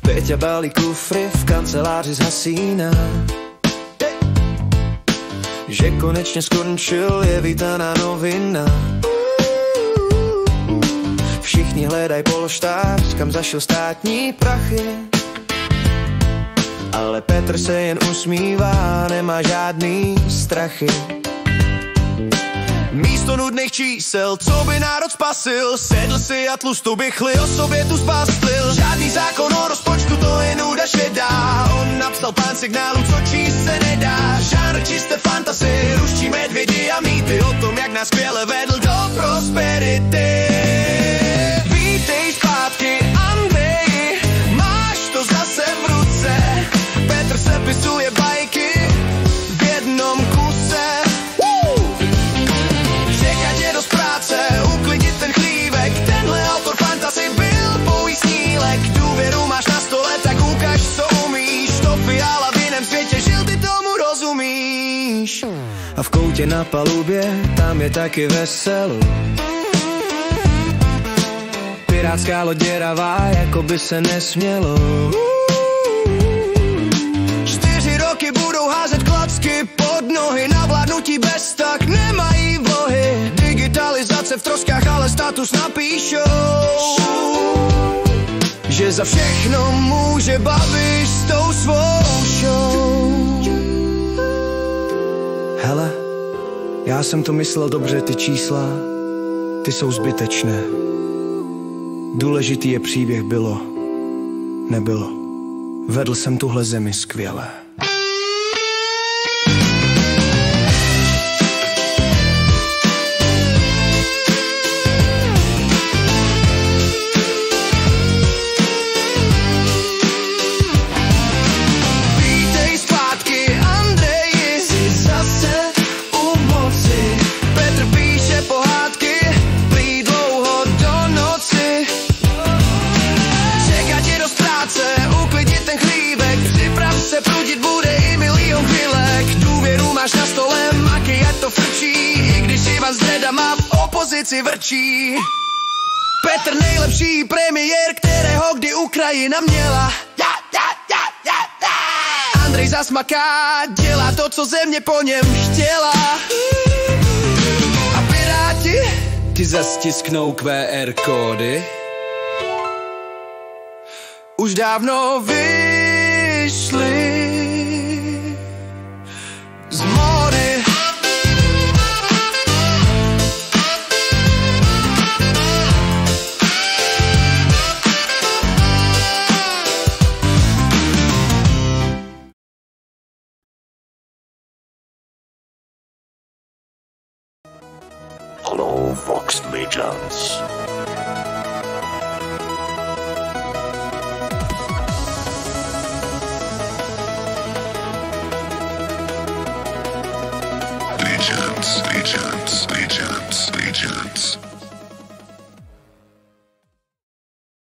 Peťa balí kufry v kanceláři z Hasína. Že konečně skončil, je vítaná novina. Všichni hledají polštář, kam zašel státní prachy. Ale Petr se jen usmívá, nemá žádný strachy. Místo nudných čísel, co by národ spasil, sedl si a tlustou bychli o sobě tu zbastlil. Žádný zákon o rozpočtu, to je nuda šedá. On napsal plán signálů, co číst se nedá. Žánr čisté fantasy, ruští medvědi a mýty o tom, jak nás skvěle vedl do prosperity. Vítej zpátky, Andreji, máš to zase v ruce. Petr sepisuje bajky v jednom kuse. Čekat je dost práce, uklidit ten chlívek. Tenhle autor fantasy byl pouhý snílek. Důvěru máš na stole, tak ukaž, co umíš. To fiala v jiném světě žil, ty tomu rozumíš. A v koutě na palubě, tam je taky veselo. Pirátská loď děravá, jako by se nesmělo. 4 roky budou házet klacky pod nohy. Na vládnutí bez tak nemají vlohy. Digitalizace v troskách, ale status napíšou. Že za všechno může Babiš s tou svou show. Hele, já jsem to myslel dobře, ty čísla, ty jsou zbytečné. Důležitý je příběh bylo, nebylo. Vedl jsem tuhle zemi skvěle. Vítej zpátky, Andreji, jsi zase u moci. Petr píše pohádky, prý dlouho do noci. Čekat je dost práce, uklidit ten chlívek. Připrav se, prudit bude i milion chvilek. Důvěru máš na stole, maky, ať to frčí. I když Ivan Zdreda má v opozici vrčí. Petr nejlepší premiér, kterého kdy Ukrajina měla. Andrej zas maká, dělá to, co země po něm chtěla. A Piráti, ty zas tisknou QR kódy. Už dávno vyšli z módy. Hello, Vox Legends. Legends.